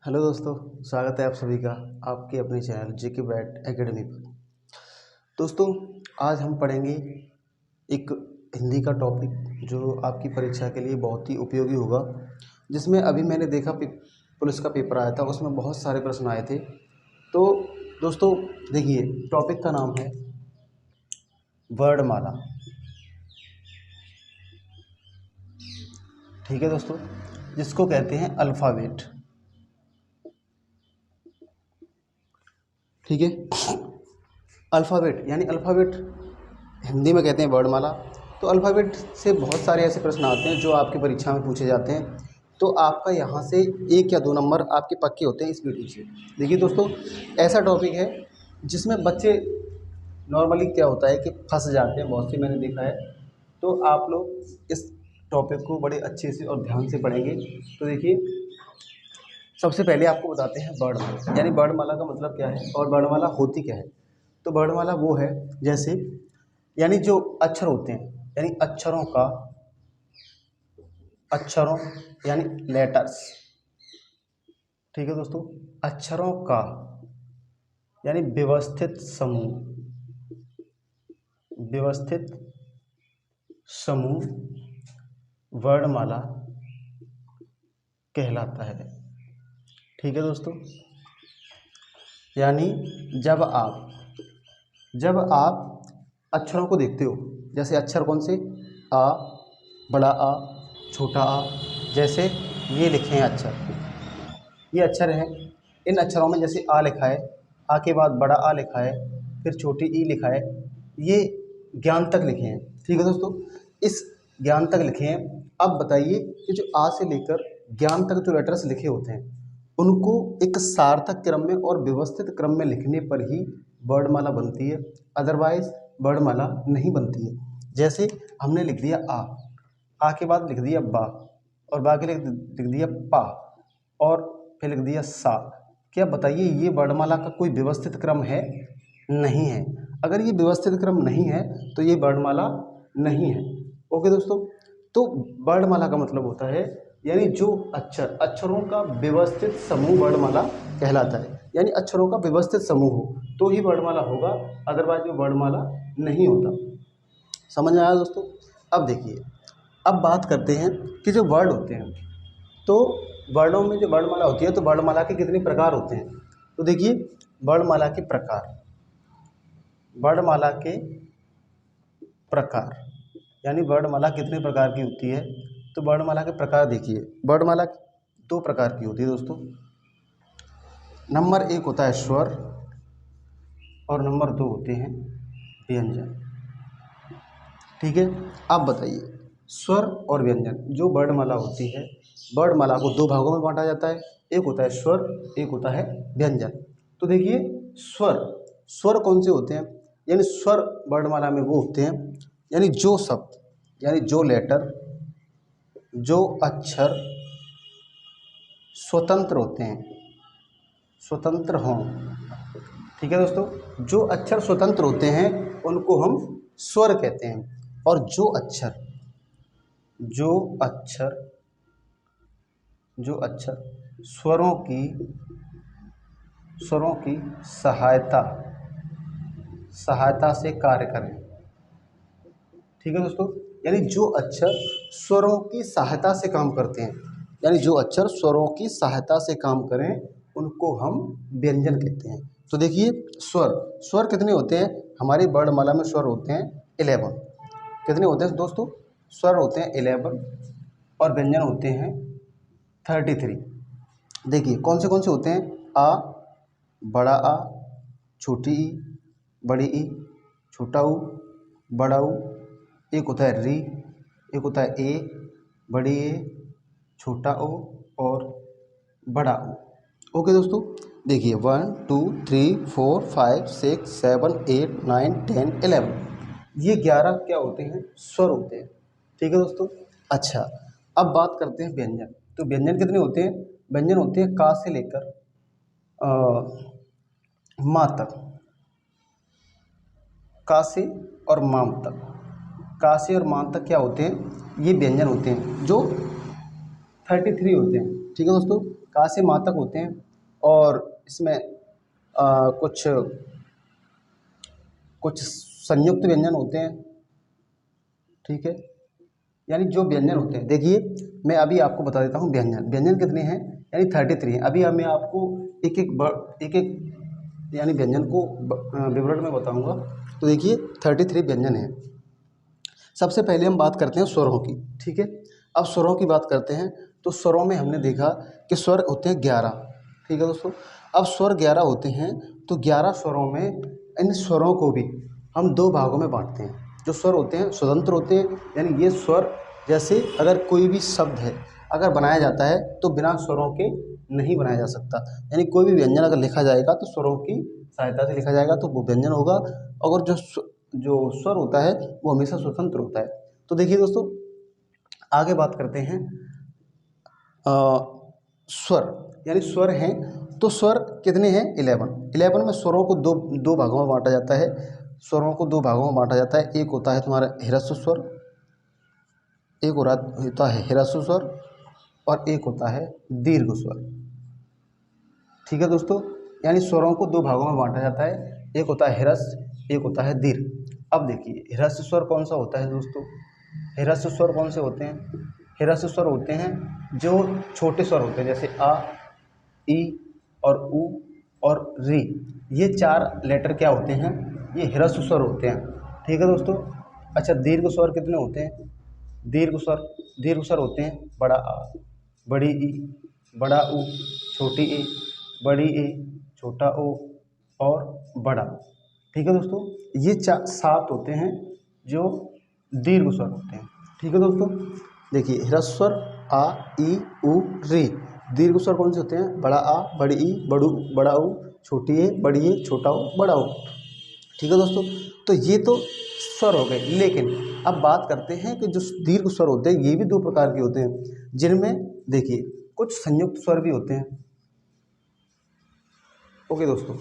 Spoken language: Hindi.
हेलो दोस्तों, स्वागत है आप सभी का आपके अपने चैनल जेके ब्राइट एकेडमी पर। दोस्तों, आज हम पढ़ेंगे एक हिंदी का टॉपिक जो आपकी परीक्षा के लिए बहुत ही उपयोगी होगा। जिसमें अभी मैंने देखा पुलिस का पेपर आया था, उसमें बहुत सारे प्रश्न आए थे। तो दोस्तों देखिए, टॉपिक का नाम है वर्णमाला। ठीक है दोस्तों, जिसको कहते हैं अल्फ़ाबेट। ठीक है, अल्फ़ाबेट यानी अल्फ़ाबेट हिंदी में कहते हैं वर्णमाला। तो अल्फ़ाबेट से बहुत सारे ऐसे प्रश्न आते हैं जो आपकी परीक्षा में पूछे जाते हैं। तो आपका यहाँ से 1 या 2 नंबर आपके पक्के होते हैं इस वीडियो से। देखिए दोस्तों, ऐसा टॉपिक है जिसमें बच्चे नॉर्मली क्या होता है कि फंस जाते हैं, बहुत से मैंने देखा है। तो आप लोग इस टॉपिक को बड़े अच्छे से और ध्यान से पढ़ेंगे। तो देखिए, सबसे पहले आपको बताते हैं वर्णमाला, यानी वर्णमाला का मतलब क्या है और वर्णमाला होती क्या है। तो वर्णमाला वो है जैसे, यानी जो अक्षर होते हैं, यानी अक्षरों यानी लेटर्स। ठीक है दोस्तों, अक्षरों का यानी व्यवस्थित समूह वर्णमाला कहलाता है। ठीक है दोस्तों, यानी जब आप अक्षरों को देखते हो, जैसे अक्षर कौन से, आ, बड़ा आ, छोटा आ, जैसे ये लिखे हैं अक्षर, ये अक्षर हैं। इन अक्षरों में जैसे आ लिखा है, आ के बाद बड़ा आ लिखा है, फिर छोटी ई लिखा है, ये ज्ञान तक लिखे हैं। ठीक है दोस्तों, इस ज्ञान तक लिखे हैं। अब बताइए कि जो आ से लेकर ज्ञान तक जो लेटर्स लिखे होते हैं, उनको एक सार्थक क्रम में और व्यवस्थित क्रम में लिखने पर ही वर्णमाला बनती है, अदरवाइज वर्णमाला नहीं बनती है। जैसे हमने लिख दिया आ के बाद लिख दिया बा, और बा के लिख दिया पा, और फिर लिख दिया सा। क्या बताइए, ये वर्णमाला का कोई व्यवस्थित क्रम है? नहीं है। अगर ये व्यवस्थित क्रम नहीं है तो ये वर्णमाला नहीं है। ओके दोस्तों, तो वर्णमाला का मतलब होता है यानी जो अक्षरों का व्यवस्थित समूह वर्णमाला कहलाता है। यानी अक्षरों का व्यवस्थित समूह हो तो ही वर्णमाला होगा, अदरवाइज वो वर्णमाला नहीं होता। समझ में आया दोस्तों? अब देखिए, अब बात करते हैं कि जो वर्ड होते हैं, तो वर्णों में जो वर्णमाला होती है, तो वर्णमाला के कितने प्रकार होते हैं। तो देखिए, वर्णमाला के प्रकार वर्णमाला के प्रकार यानी वर्णमाला कितने प्रकार की होती है। तो वर्णमाला के प्रकार देखिए, वर्णमाला 2 प्रकार की होती है दोस्तों। नंबर 1 होता है स्वर, और नंबर 2 होते हैं व्यंजन। ठीक है, आप बताइए, स्वर और व्यंजन जो वर्णमाला होती है, वर्णमाला को 2 भागों में बांटा जाता है। एक होता है स्वर, एक होता है व्यंजन। तो देखिए, स्वर कौन से होते हैं, यानी स्वर वर्णमाला में वो होते हैं यानी जो शब्द, यानी जो लेटर, जो अक्षर स्वतंत्र होते हैं, स्वतंत्र हों। ठीक है दोस्तों, जो अक्षर स्वतंत्र होते हैं उनको हम स्वर कहते हैं। और जो अक्षर स्वरों की सहायता से कार्य करें। ठीक है दोस्तों, यानी जो अक्षर स्वरों की सहायता से काम करते हैं, यानी जो अक्षर स्वरों की सहायता से काम करें उनको हम व्यंजन कहते हैं। तो देखिए, स्वर कितने होते हैं हमारी वर्णमाला में? स्वर होते हैं 11। कितने होते हैं दोस्तों? स्वर होते हैं 11 और व्यंजन होते हैं 33। देखिए कौन से होते हैं? आ, बड़ा आ, छोटी ई, बड़ी ई, छोटा ऊ, बड़ा ऊ। एक होता है री, एक होता है ए, बड़ी ए, छोटा ओ और बड़ा ओ। ओके दोस्तों, देखिए 1 2 3 4 5 6 7 8 9 10 11, ये 11 क्या होते हैं? स्वर होते हैं। ठीक है दोस्तों, अच्छा अब बात करते हैं व्यंजन। तो व्यंजन कितने होते हैं? व्यंजन होते हैं का से लेकर माँ तक, का से और माम तक। का से और माम तक क्या होते हैं? ये व्यंजन होते हैं जो 33 होते हैं। ठीक है दोस्तों, का से माँ तक होते हैं और इसमें कुछ कुछ संयुक्त व्यंजन होते हैं। ठीक है, यानी जो व्यंजन होते हैं, देखिए मैं अभी आपको बता देता हूँ व्यंजन। व्यंजन कितने हैं, यानी 33 हैं। अभी मैं आपको एक एक यानी व्यंजन को विवरण में बताऊंगा। तो देखिए 33 व्यंजन हैं। सबसे पहले हम बात करते हैं स्वरों की। ठीक है, अब स्वरों की बात करते हैं तो स्वरों में हमने देखा कि स्वर होते हैं 11। ठीक है दोस्तों, अब स्वर 11 होते हैं तो 11 स्वरों में इन स्वरों को भी हम दो भागों में बांटते हैं। जो स्वर होते हैं स्वतंत्र होते हैं, यानी ये स्वर जैसे अगर कोई भी शब्द है अगर बनाया जाता है तो बिना स्वरों के नहीं बनाया जा सकता। यानी कोई भी व्यंजन अगर लिखा जाएगा तो स्वरों की सहायता से लिखा जाएगा तो वो व्यंजन होगा। अगर जो स्वर होता है वो हमेशा स्वतंत्र होता है। तो देखिए दोस्तों, आगे बात करते हैं स्वर, यानी स्वर हैं तो स्वर कितने हैं, 11 में स्वरों को दो दो भागों में बांटा जाता है। स्वरों को दो भागों में बांटा जाता है। एक होता है तुम्हारा ह्रस्व स्वर, एक होता है ह्रस्व स्वर और एक होता है दीर्घ स्वर। ठीक है दोस्तों, यानी स्वरों को दो भागों में बांटा जाता है, एक होता है ह्रस्व, एक होता है दीर्घ। अब देखिए ह्रस्व स्वर कौन सा होता है दोस्तों, ह्रस्व स्वर कौन से होते हैं, ह्रस्व स्वर होते हैं जो छोटे स्वर होते हैं, जैसे आ, ई और उ और री। ये 4 लेटर क्या होते हैं, ये ह्रस्व स्वर होते हैं। ठीक है दोस्तों। अच्छा, दीर्घ स्वर कितने होते हैं, दीर्घ स्वर होते हैं बड़ा आ, बड़ी ई, बड़ा उ, छोटी ए, बड़ी ए, छोटा ओ और बड़ा ओ। ठीक है दोस्तों, ये 7 होते हैं जो दीर्घ स्वर होते हैं। ठीक है दोस्तों, देखिए ह्रस्व स्वर आ, ई, उ, री। दीर्घ स्वर कौन से होते हैं, बड़ा आ, बड़ी ई, बड़ा उ, छोटी ए, बड़ी ए, छोटा ओ, बड़ा ओ। ठीक है दोस्तों, तो ये तो स्वर हो गए। लेकिन अब बात करते हैं कि जो दीर्घ स्वर होते हैं ये भी 2 प्रकार के होते हैं, जिनमें देखिए कुछ संयुक्त स्वर भी होते हैं। ओके दोस्तों,